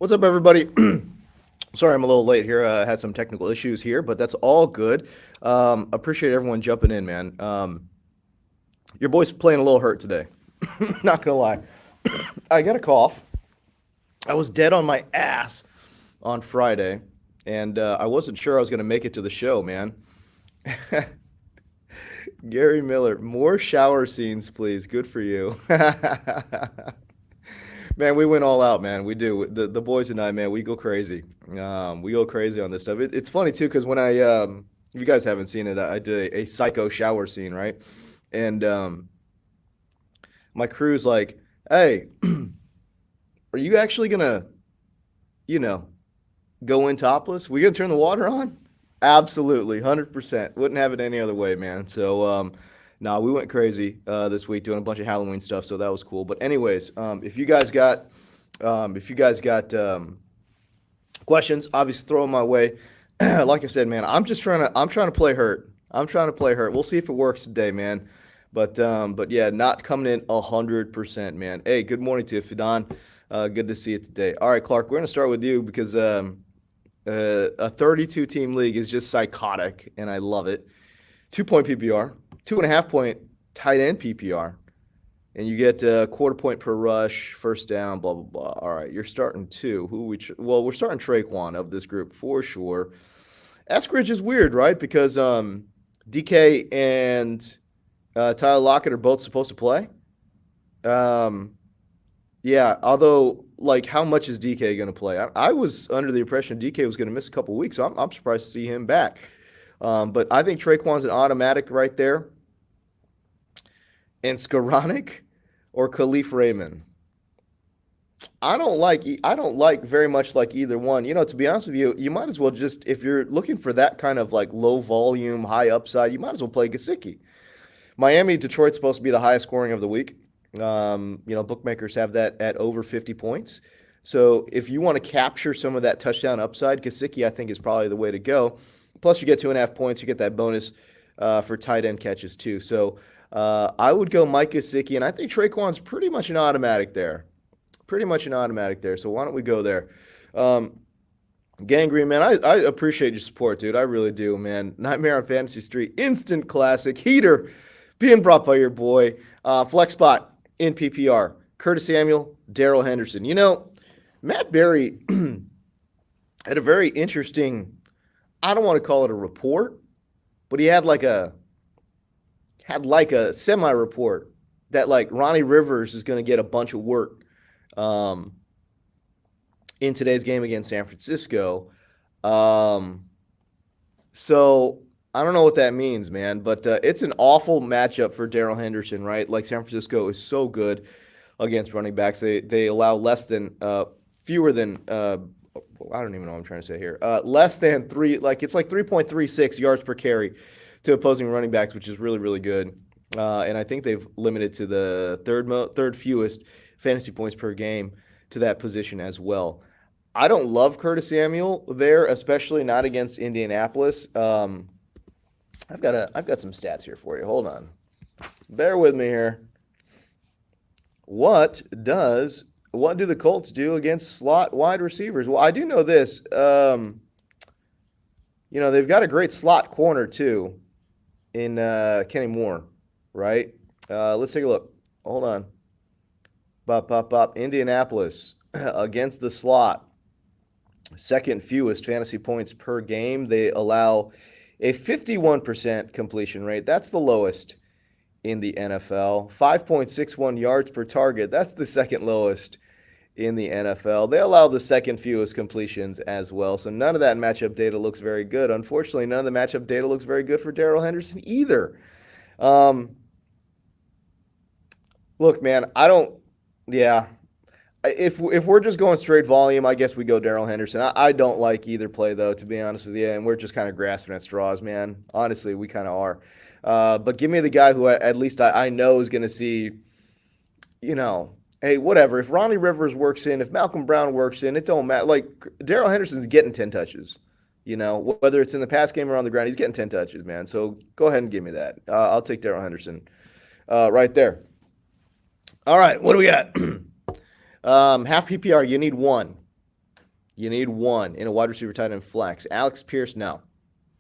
What's up, everybody? Sorry, I'm a little late here. I had some technical issues here, but that's all good. Appreciate everyone jumping in, man. Your boy's playing a little hurt today. Not gonna lie. I got a cough. I was dead on my ass on Friday, and I wasn't sure I was gonna make it to the show, man. Gary Miller, more shower scenes, please. Good for you. Man, we went all out, man. We do. The boys and I, man, we go crazy. We go crazy on this stuff. It's funny too, because when if you guys haven't seen it, I did a psycho shower scene, right? And my crew's like, "Hey, are you actually gonna, you know, go in topless? We gonna turn the water on?" Absolutely, 100%. Wouldn't have it any other way, man. So, no, we went crazy this week doing a bunch of Halloween stuff, so that was cool. But anyways, if you guys got questions, obviously throw them my way. Like I said, man, I'm trying to play hurt. I'm trying to play hurt. We'll see if it works today, man. But yeah, not coming in 100%, man. Hey, good morning to you, Fidan. Good to see you today. All right, Clark, we're gonna start with you because a 32 team league is just psychotic, and I love it. 2 point PPR, 2.5 point tight end PPR, and you get a quarter point per rush, first down, blah blah blah. All right, you're starting two. We're starting Traquan of this group for sure. Eskridge is weird, right? Because DK and Tyler Lockett are both supposed to play. Yeah, although, like, how much is DK going to play? I was under the impression DK was going to miss a couple weeks, so I'm surprised to see him back. But I think Traquan's an automatic right there. And Skoranek or Khalif Raymond. I don't like very much like either one. To be honest with you, you might as well just, if you're looking for that kind of like low volume, high upside, you might as well play Gesicki. Miami, Detroit's supposed to be the highest scoring of the week. Bookmakers have that at over 50 points. So if you want to capture some of that touchdown upside, Gesicki, I think, is probably the way to go. Plus, you get 2.5 points. You get that bonus for tight end catches, too. So I would go Mike Gesicki, and I think Traquan's pretty much an automatic there. So why don't we go there? Gangrene, man, I appreciate your support, dude. I really do, man. Nightmare on Fantasy Street, instant classic. Heater being brought by your boy. Flex spot in PPR. Curtis Samuel, Darrell Henderson. Matt Berry had a very interesting, I don't want to call it a report, but he had like a semi-report that like Ronnie Rivers is going to get a bunch of work in today's game against San Francisco. So I don't know what that means, man, but it's an awful matchup for Darrell Henderson, right? Like, San Francisco is so good against running backs. They allow fewer than I don't even know what I'm trying to say here. Less than three, like it's like 3.36 yards per carry to opposing running backs, which is really, really good. And I think they've limited to the third fewest fantasy points per game to that position as well. I don't love Curtis Samuel there, especially not against Indianapolis. I've got some stats here for you. Hold on. Bear with me here. What do the Colts do against slot wide receivers? Well, I do know this. They've got a great slot corner too in Kenny Moore, right? Let's take a look. Hold on. Indianapolis against the slot. Second fewest fantasy points per game. They allow a 51% completion rate. That's the lowest in the NFL. 5.61 yards per target. That's the second lowest in the NFL. They allow the second fewest completions as well. So none of that matchup data looks very good. Unfortunately, none of the matchup data looks very good for Darrell Henderson either. Look, man, If we're just going straight volume, I guess we go Darrell Henderson. I don't like either play, though, to be honest with you, and we're just kind of grasping at straws, man. Honestly, we kind of are. But give me the guy who at least I know is going to see, hey, whatever. If Ronnie Rivers works in, if Malcolm Brown works in, it don't matter. Like, Darrell Henderson's getting 10 touches. Whether it's in the pass game or on the ground, he's getting 10 touches, man. So go ahead and give me that. I'll take Darrell Henderson right there. All right, what do we got? Half PPR, you need one. You need one in a wide receiver tight end flex. Alex Pierce, no.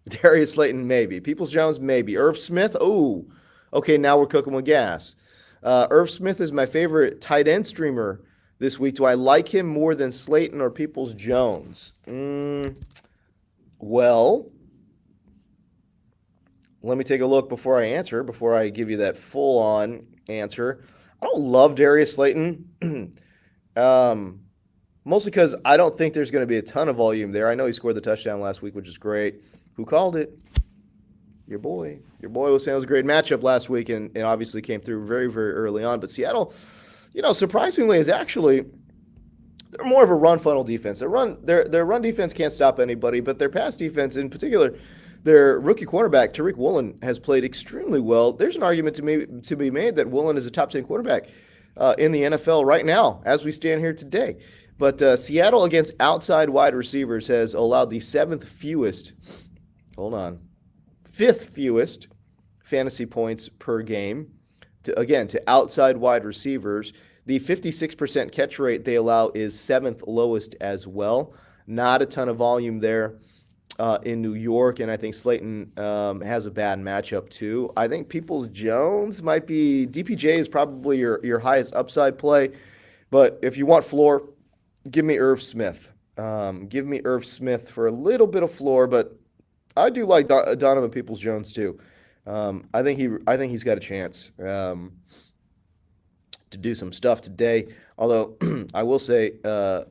Darius Slayton, maybe. Peoples-Jones, maybe. Irv Smith, ooh. Okay, now we're cooking with gas. Irv Smith is my favorite tight end streamer this week. Do I like him more than Slayton or Peoples-Jones? Well, let me take a look before I answer, before I give you that full-on answer. I don't love Darius Slayton. Mostly because I don't think there's going to be a ton of volume there. I know he scored the touchdown last week, which is great. Who called it? Your boy. Your boy was saying it was a great matchup last week and obviously came through very, very early on. But Seattle, surprisingly is actually they're more of a run funnel defense. Their run defense can't stop anybody, but their pass defense in particular, their rookie quarterback, Tariq Woolen, has played extremely well. There's an argument to be made that Woolen is a top 10 quarterback in the NFL right now as we stand here today. But Seattle against outside wide receivers has allowed the fifth fewest fantasy points per game to outside wide receivers. The 56% catch rate they allow is seventh lowest as well. Not a ton of volume there in New York, and I think Slayton has a bad matchup too. I think Peoples-Jones might be – DPJ is probably your highest upside play, but if you want floor – give me Irv Smith. Give me Irv Smith for a little bit of floor, but I do like Donovan Peoples-Jones too. I think he's got a chance to do some stuff today. Although I will say, not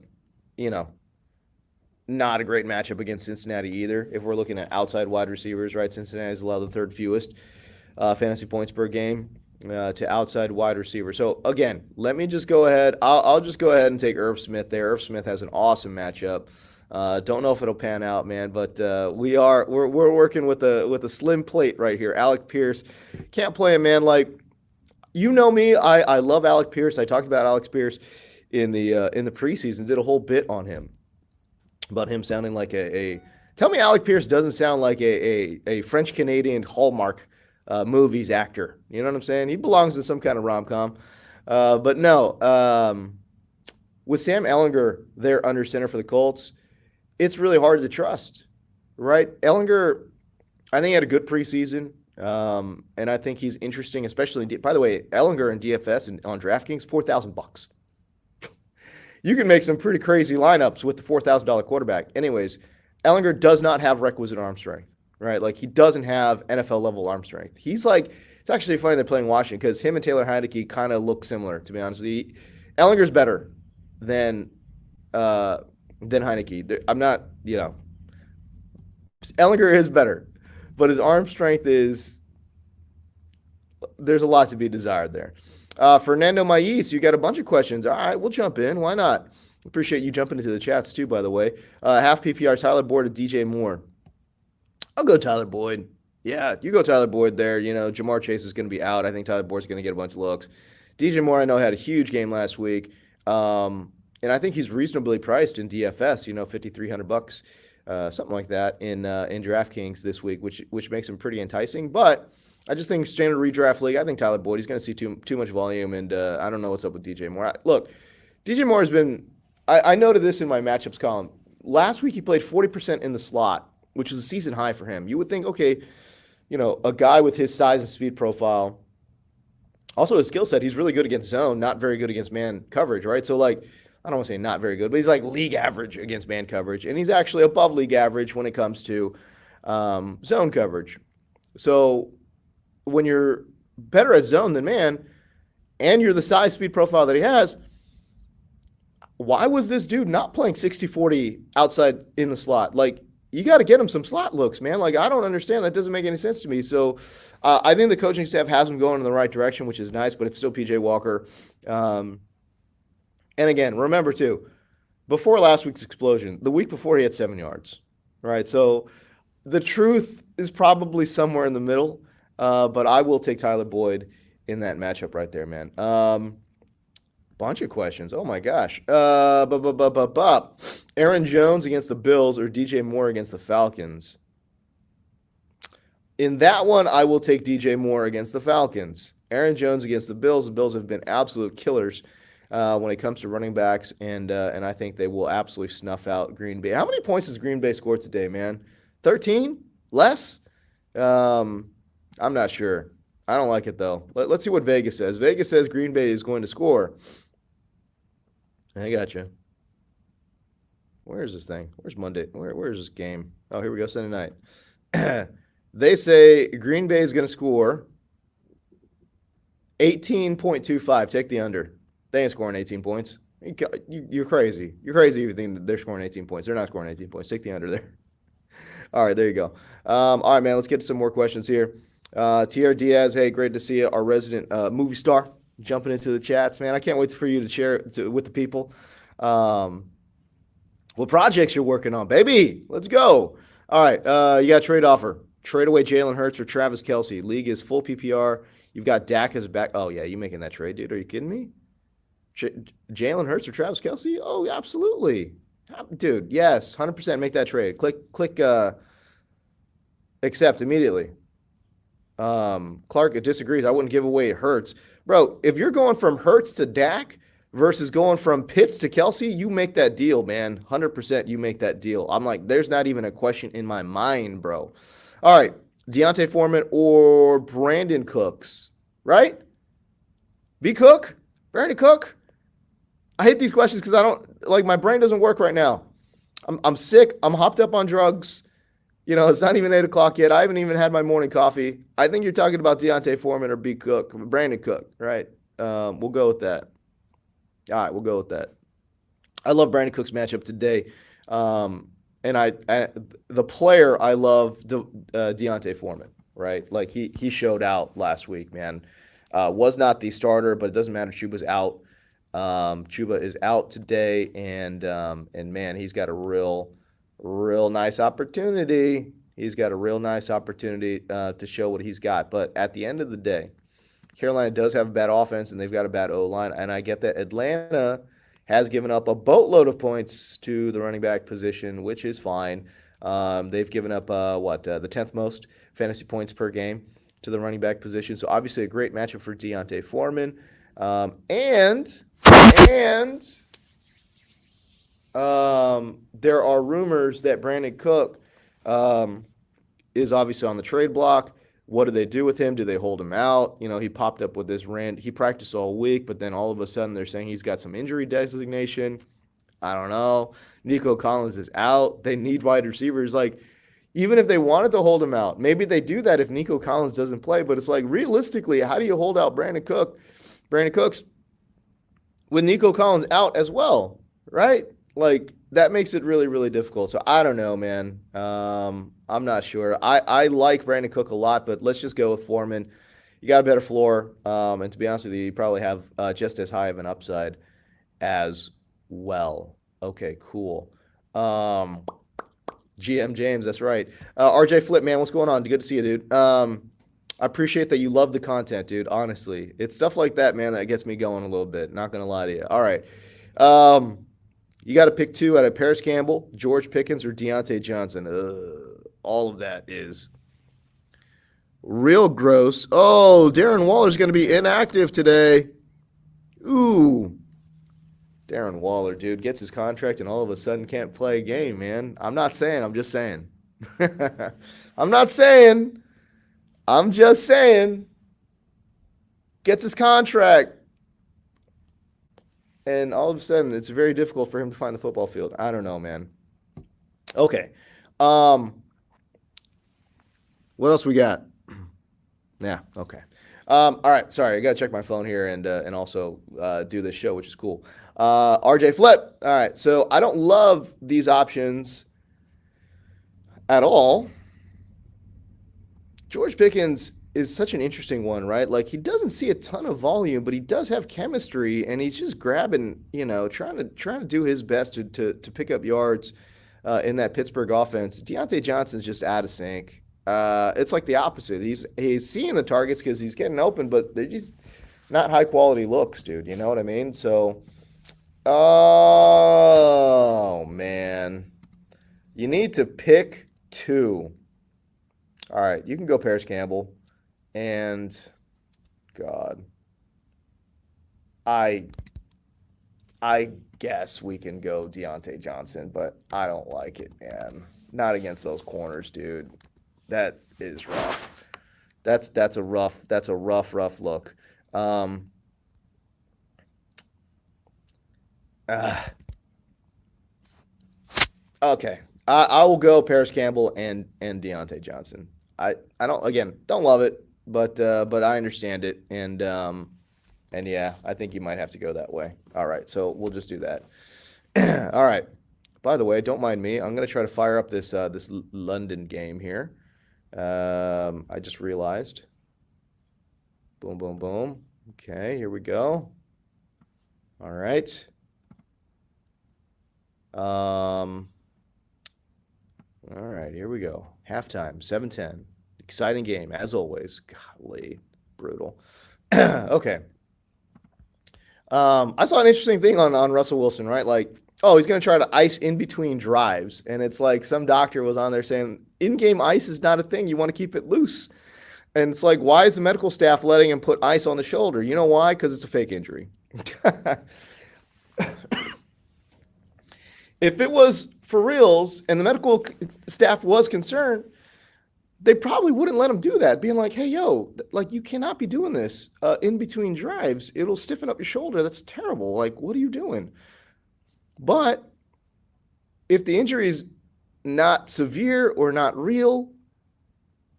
a great matchup against Cincinnati either. If we're looking at outside wide receivers, right? Cincinnati's allowed the third fewest fantasy points per game to outside wide receiver. So again, let me just go ahead. I'll just go ahead and take Irv Smith there. Irv Smith has an awesome matchup. Don't know if it'll pan out, man, but we're working with a slim plate right here. Alec Pierce, can't play him, man. Like, you know me, I love Alec Pierce. I talked about Alex Pierce in the preseason. Did a whole bit on him about him sounding like a. Tell me, Alec Pierce doesn't sound like a French Canadian Hallmark movies actor. You know what I'm saying? He belongs in some kind of rom-com. But no, with Sam Ehlinger there under center for the Colts, it's really hard to trust, right? Ehlinger, I think he had a good preseason, and I think he's interesting, especially by the way, Ehlinger in DFS and on DraftKings, $4,000. You can make some pretty crazy lineups with the $4,000 quarterback. Anyways, Ehlinger does not have requisite arm strength. Right, like he doesn't have NFL level arm strength. He's like, it's actually funny they're playing Washington because him and Taylor Heineke kind of look similar, to be honest with you. Ellinger's better than Heineke. I'm not, Ehlinger is better, but his arm strength there's a lot to be desired there. Fernando Maíz, you got a bunch of questions. All right, we'll jump in. Why not? Appreciate you jumping into the chats too, by the way. Half PPR, Tyler Boyd to DJ Moore. I'll go Tyler Boyd. Yeah, you go Tyler Boyd there. Jamar Chase is going to be out. I think Tyler Boyd's going to get a bunch of looks. DJ Moore, I know, had a huge game last week. And I think he's reasonably priced in DFS, $5,300, something like that in DraftKings this week, which makes him pretty enticing. But I just think standard redraft league, I think Tyler Boyd, he's going to see too much volume, and I don't know what's up with DJ Moore. Look, DJ Moore has been – I noted this in my matchups column. Last week he played 40% in the slot, which was a season high for him. You would think, okay, a guy with his size and speed profile, also his skill set, he's really good against zone, not very good against man coverage, right? So, like, I don't want to say not very good, but he's like league average against man coverage, and he's actually above league average when it comes to zone coverage. So when you're better at zone than man, and you're the size speed profile that he has, why was this dude not playing 60-40 outside in the slot? Like, you got to get him some slot looks, man. Like, I don't understand. That doesn't make any sense to me. So I think the coaching staff has him going in the right direction, which is nice, but it's still PJ Walker. And again, remember too, before last week's explosion, the week before he had 7 yards, right? So the truth is probably somewhere in the middle, but I will take Tyler Boyd in that matchup right there, man. Bunch of questions. Oh my gosh. Aaron Jones against the Bills or DJ Moore against the Falcons? In that one, I will take DJ Moore against the Falcons. Aaron Jones against the Bills. The Bills have been absolute killers when it comes to running backs, and I think they will absolutely snuff out Green Bay. How many points has Green Bay scored today, man? 13? Less? Um, I'm not sure. I don't like it though. Let's see what Vegas says. Vegas says Green Bay is going to score. I got you. Where is this thing? Where's Monday? Where's this game? Oh, here we go. Sunday night. They say Green Bay is going to score 18.25. Take the under. They ain't scoring 18 points. You're crazy. You're crazy if you think that they're scoring 18 points. They're not scoring 18 points. Take the under there. All right, there you go. All right, man, let's get to some more questions here. TR Diaz, hey, great to see you. Our resident movie star jumping into the chats, man. I can't wait for you to share it with the people. What projects you're working on, baby? Let's go. All right, you got a trade offer. Trade away Jalen Hurts or Travis Kelce. League is full PPR. You've got Dak as a back. Oh, yeah, you making that trade, dude. Are you kidding me? Jalen Hurts or Travis Kelce? Oh, absolutely. Dude, yes, 100% make that trade. Click accept immediately. Clark disagrees. I wouldn't give away Hurts. Bro, if you're going from Hurts to Dak versus going from Pitts to Kelce, you make that deal, man. 100% you make that deal. I'm like, there's not even a question in my mind, bro. All right, Deontay Foreman or Brandon Cooks, right? B. Cook? Brandon Cook? I hate these questions because I don't, like, my brain doesn't work right now. I'm sick. I'm hopped up on drugs. You know, it's not even 8 o'clock yet. I haven't even had my morning coffee. I think you're talking about Deontay Foreman or B. Cook, Brandon Cook, right? We'll go with that. All right, we'll go with that. I love Brandon Cook's matchup today. And the player I love, Deontay Foreman, right? Like he showed out last week, man. Was not the starter, but it doesn't matter. Chuba's out. Chuba is out today, and man, he's got a real nice opportunity. He's got a real nice opportunity to show what he's got. But at the end of the day, Carolina does have a bad offense, and they've got a bad O-line. And I get that Atlanta has given up a boatload of points to the running back position, which is fine. They've given up, the 10th most fantasy points per game to the running back position. So obviously a great matchup for Deontay Foreman. There are rumors that Brandon Cook is obviously on the trade block. What do they do with him? Do they hold him out? You know, he popped up with this he practiced all week, but then all of a sudden they're saying he's got some injury designation. I don't know. Nico Collins is out. They need wide receivers. Like, even if they wanted to hold him out, maybe they do that if Nico Collins doesn't play. But it's like, realistically, how do you hold out Brandon Cooks with Nico Collins out as well, right? Like, that makes it really, really difficult. So I don't know, man. I'm not sure. I like Brandon Cook a lot, but let's just go with Foreman. You got a better floor, and to be honest with you, you probably have just as high of an upside as well. Okay, cool. GM James, that's right. RJ Flip, man, what's going on? Good to see you, dude. I appreciate that you love the content, dude. Honestly, it's stuff like that, man, that gets me going a little bit. Not gonna lie to you. All right. You got to pick two out of Paris Campbell, George Pickens, or Deontay Johnson. All of that is real gross. Oh, Darren Waller's going to be inactive today. Ooh. Darren Waller, dude, gets his contract and all of a sudden can't play a game, man. I'm not saying. I'm just saying. I'm not saying. I'm just saying. Gets his contract. And all of a sudden, it's very difficult for him to find the football field. I don't know, man. Okay. What else we got? Yeah, okay. All right, sorry. I got to check my phone here and also do this show, which is cool. RJ Flip. All right, so I don't love these options at all. George Pickens is such an interesting one, right? Like, he doesn't see a ton of volume, but he does have chemistry, and he's just grabbing, trying to do his best to pick up yards in that Pittsburgh offense. Deontay Johnson's just out of sync. It's like the opposite. He's seeing the targets because he's getting open, but they're just not high quality looks, dude. You know what I mean? So, oh man, you need to pick two. All right, you can go Paris Campbell. And God, I I guess we can go Deontay Johnson, but I don't like it, man. Not against those corners, dude. That is rough. That's a rough look. Um, uh, okay, I will go Paris Campbell and Deontay Johnson. I don't love it, but I understand it, and yeah, I think you might have to go that way. All right, so we'll just do that. All right. By the way, don't mind me. I'm gonna try to fire up this London game here. I just realized. Boom, boom, boom. Okay, here we go. All right. Um, all right, here we go. Halftime, 7-10. Exciting game, as always. Golly, brutal. Okay. I saw an interesting thing on Russell Wilson, right? Like, oh, he's going to try to ice in between drives. And it's like some doctor was on there saying, in game ice is not a thing. You want to keep it loose. And it's like, why is the medical staff letting him put ice on the shoulder? You know why? Because it's a fake injury. If it was for reals and the medical staff was concerned, they probably wouldn't let him do that, being like, hey, yo, like, you cannot be doing this in between drives. It'll stiffen up your shoulder. That's terrible. Like, what are you doing? But if the injury is not severe or not real,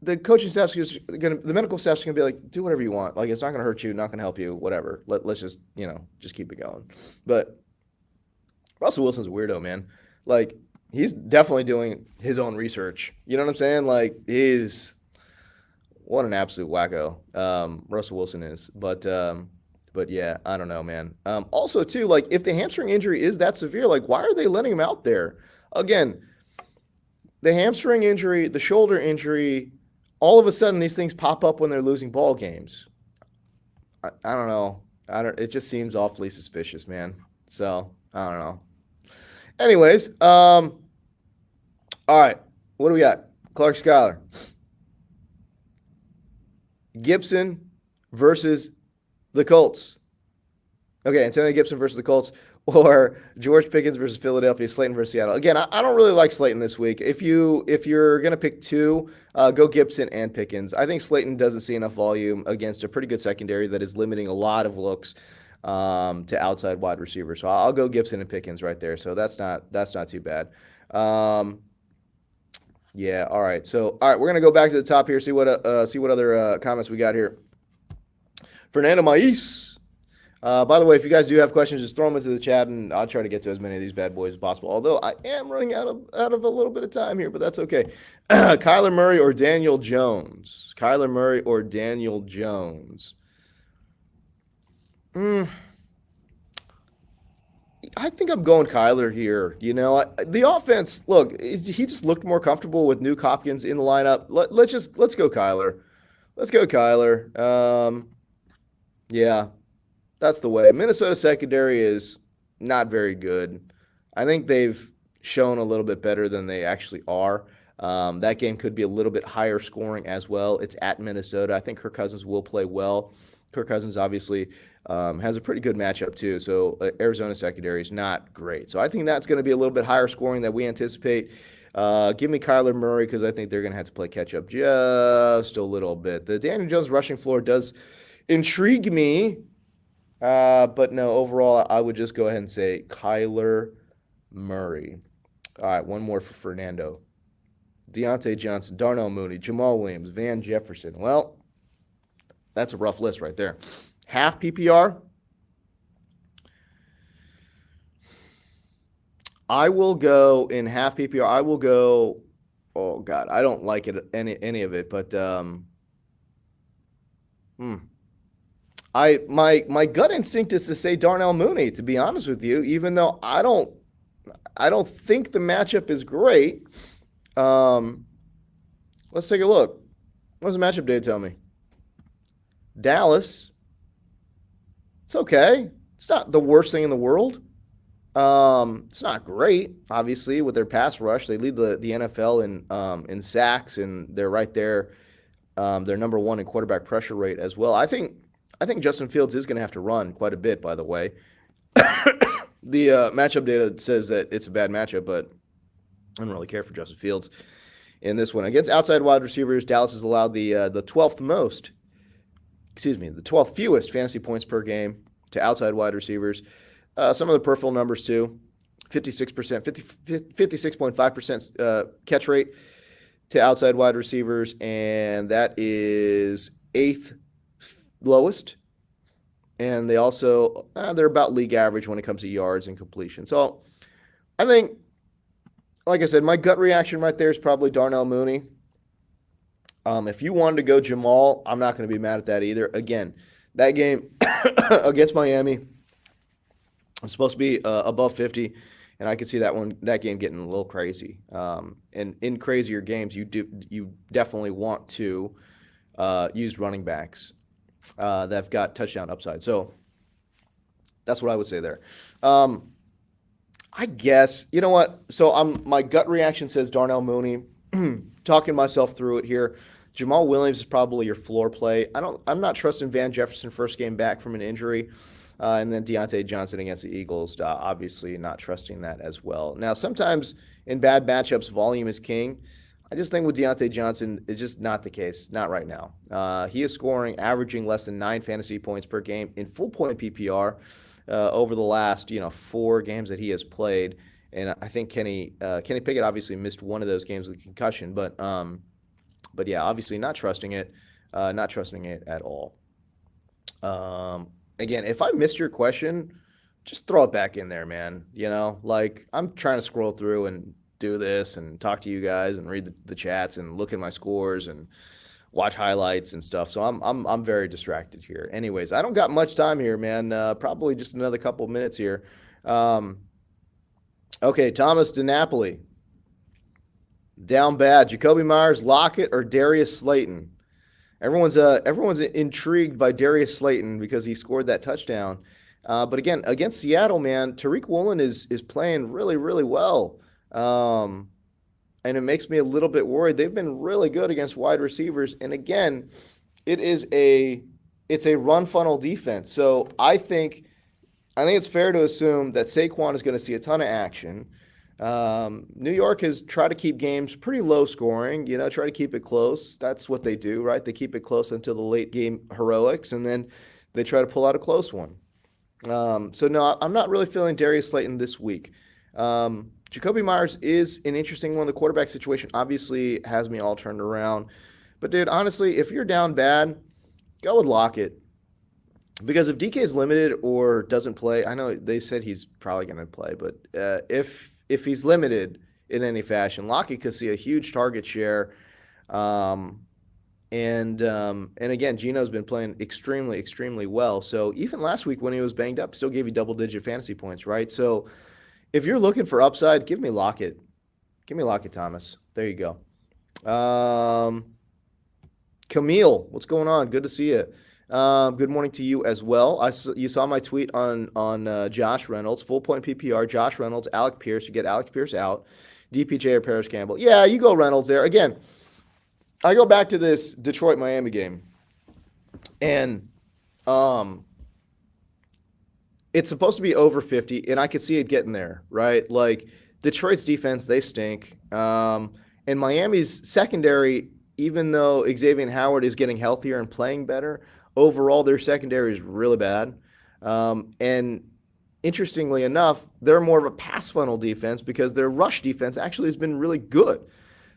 the coaching staff's gonna, the medical staff's gonna be like, do whatever you want. Like, it's not gonna hurt you, not gonna help you, whatever. Let's just, just keep it going. But Russell Wilson's a weirdo, man. Like, he's definitely doing his own research. You know what I'm saying? Like, what an absolute wacko. Russell Wilson is. But yeah, I don't know, man. Also, too, like, if the hamstring injury is that severe, like, why are they letting him out there? Again, the hamstring injury, the shoulder injury, all of a sudden these things pop up when they're losing ball games. I don't know. It just seems awfully suspicious, man. So, I don't know. Anyways, all right. What do we got? Clark Schuyler. Gibson versus the Colts. Okay, Antonio Gibson versus the Colts, or George Pickens versus Philadelphia, Slayton versus Seattle. Again, I don't really like Slayton this week. If you're gonna pick two, go Gibson and Pickens. I think Slayton doesn't see enough volume against a pretty good secondary that is limiting a lot of looks to outside wide receivers. So I'll go Gibson and Pickens right there. So that's not too bad. Yeah. All right. So all right, we're gonna go back to the top here. See what other comments we got here. Fernando Mais. By the way, if you guys do have questions, just throw them into the chat, and I'll try to get to as many of these bad boys as possible. Although I am running out of a little bit of time here, but that's okay. Kyler Murray or Daniel Jones? Kyler Murray or Daniel Jones? I think I'm going Kyler here. The offense. Look, he just looked more comfortable with Nuke Hopkins in the lineup. Let's go Kyler. Let's go Kyler. Yeah. That's the way. Minnesota secondary is not very good. I think they've shown a little bit better than they actually are. That game could be a little bit higher scoring as well. It's at Minnesota. I think Kirk Cousins will play well. Kirk Cousins obviously has a pretty good matchup too. So Arizona secondary is not great. So I think that's going to be a little bit higher scoring than we anticipate. Give me Kyler Murray because I think they're going to have to play catch up just a little bit. The Daniel Jones rushing floor does intrigue me. But no, overall, I would just go ahead and say Kyler Murray. All right, one more for Fernando. Deontay Johnson, Darnell Mooney, Jamal Williams, Van Jefferson. Well, that's a rough list right there. Half PPR. I will go in half PPR. I will go. Oh God, I don't like it any of it, but my gut instinct is to say Darnell Mooney, to be honest with you, even though I don't think the matchup is great. Let's take a look. What does the matchup day tell me? Dallas. It's okay. It's not the worst thing in the world. It's not great, obviously, with their pass rush. They lead the NFL in sacks, and they're right there. They're number one in quarterback pressure rate as well. I think Justin Fields is going to have to run quite a bit, by the way. The matchup data says that it's a bad matchup, but I don't really care for Justin Fields in this one. Against outside wide receivers, Dallas has allowed the 12th most, the 12th fewest fantasy points per game to outside wide receivers. Some of the peripheral numbers too. 56%, 56.5% catch rate to outside wide receivers, and that is eighth lowest. And they also, they're about league average when it comes to yards and completion. So I think, like I said, my gut reaction right there is probably Darnell Mooney. If you wanted to go Jamal, I'm not going to be mad at that either. Again, that game against Miami was supposed to be above 50, and I could see that game getting a little crazy. And in crazier games, you definitely want to use running backs that've got touchdown upside. So that's what I would say there. I guess, you know what? So my gut reaction says Darnell Mooney. Talking myself through it here. Jamal Williams is probably your floor play. I'm not trusting Van Jefferson first game back from an injury. And then Deontay Johnson against the Eagles, obviously not trusting that as well. Now, sometimes in bad matchups, volume is king. I just think with Deontay Johnson, it's just not the case. Not right now. He is scoring, averaging less than 9 fantasy points per game in full point PPR over the last 4 games that he has played. And I think Kenny Pickett obviously missed one of those games with concussion, but yeah, obviously not trusting it at all. Again, if I missed your question, just throw it back in there, man. Like I'm trying to scroll through and do this and talk to you guys and read the chats and look at my scores and watch highlights and stuff. So I'm very distracted here. Anyways, I don't got much time here, man. Probably just another couple of minutes here. Okay, Thomas DiNapoli. Down bad. Jacoby Myers, Lockett, or Darius Slayton? Everyone's intrigued by Darius Slayton because he scored that touchdown. But again, against Seattle, man, Tariq Woolen is playing really, really well. And it makes me a little bit worried. They've been really good against wide receivers. And again, it's a run funnel defense. So I think it's fair to assume that Saquon is going to see a ton of action. New York has tried to keep games pretty low scoring, try to keep it close. That's what they do, right? They keep it close until the late game heroics, and then they try to pull out a close one. So no, I'm not really feeling Darius Slayton this week. Jacoby Myers is an interesting one. The quarterback situation obviously has me all turned around. But dude, honestly, if you're down bad, go with Lockett. Because if DK is limited or doesn't play, I know they said he's probably going to play, but if he's limited in any fashion, Lockett could see a huge target share. And again, Gino's been playing extremely, extremely well. So even last week when he was banged up, still gave you double-digit fantasy points, right? So if you're looking for upside, give me Lockett. Give me Lockett, Thomas. There you go. Camille, what's going on? Good to see you. Good morning to you as well. You saw my tweet on Josh Reynolds, full point PPR, Josh Reynolds, Alec Pierce. You get Alec Pierce out, DPJ or Paris Campbell. Yeah, you go Reynolds there. Again, I go back to this Detroit-Miami game, and it's supposed to be over 50, and I could see it getting there, right? Like, Detroit's defense, they stink. And Miami's secondary, even though Xavier Howard is getting healthier and playing better, overall, their secondary is really bad. And interestingly enough, they're more of a pass funnel defense because their rush defense actually has been really good.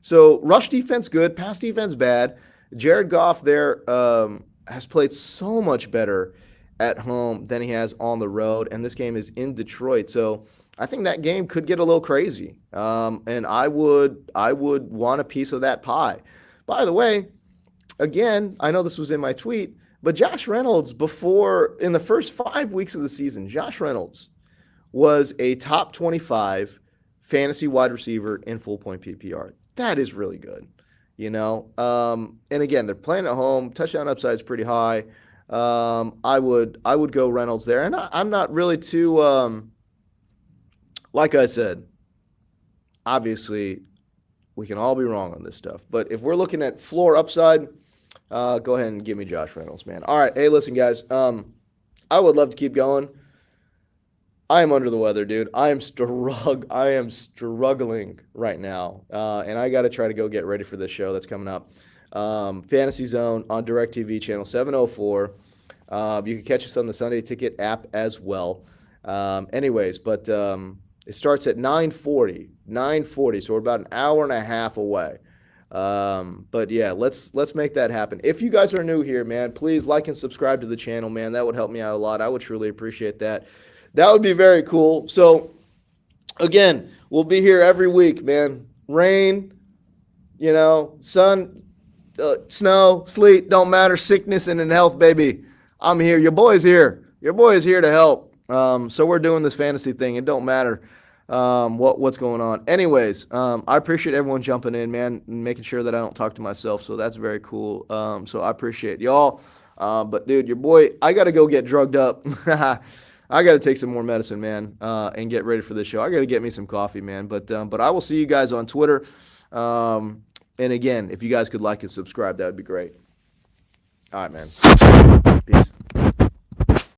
So rush defense good, pass defense bad. Jared Goff there has played so much better at home than he has on the road, and this game is in Detroit. So I think that game could get a little crazy, and I would want a piece of that pie. By the way, again, I know this was in my tweet, but Josh Reynolds, in the first 5 weeks of the season, Josh Reynolds was a top 25 fantasy wide receiver in full point PPR. That is really good, And again, they're playing at home. Touchdown upside is pretty high. I would go Reynolds there, and I'm not really too. Like I said, obviously, we can all be wrong on this stuff. But if we're looking at floor upside, go ahead and give me Josh Reynolds, man. All right, hey, listen, guys. I would love to keep going. I am under the weather, dude. I am struggling right now, and I got to try to go get ready for this show that's coming up. Fantasy Zone on DirecTV channel 704. You can catch us on the Sunday Ticket app as well. Anyways, but it starts at 9:40. 9:40, so we're about an hour and a half away. But yeah, let's make that happen. If you guys are new here, man, please like and subscribe to the channel, man. That would help me out a lot. I would truly appreciate that. That would be very cool. So again, we'll be here every week, man. Rain, sun, snow, sleet, don't matter. Sickness and in health, baby. I'm here. Your boy's here. Your boy is here to help. So we're doing this fantasy thing. It don't matter what's going on. Anyways, I appreciate everyone jumping in, man, and making sure that I don't talk to myself. So that's very cool. So I appreciate y'all. But dude, your boy, I got to go get drugged up. I got to take some more medicine, man, and get ready for this show. I got to get me some coffee, man. But I will see you guys on Twitter. And again, if you guys could like and subscribe, that would be great. All right, man. Peace.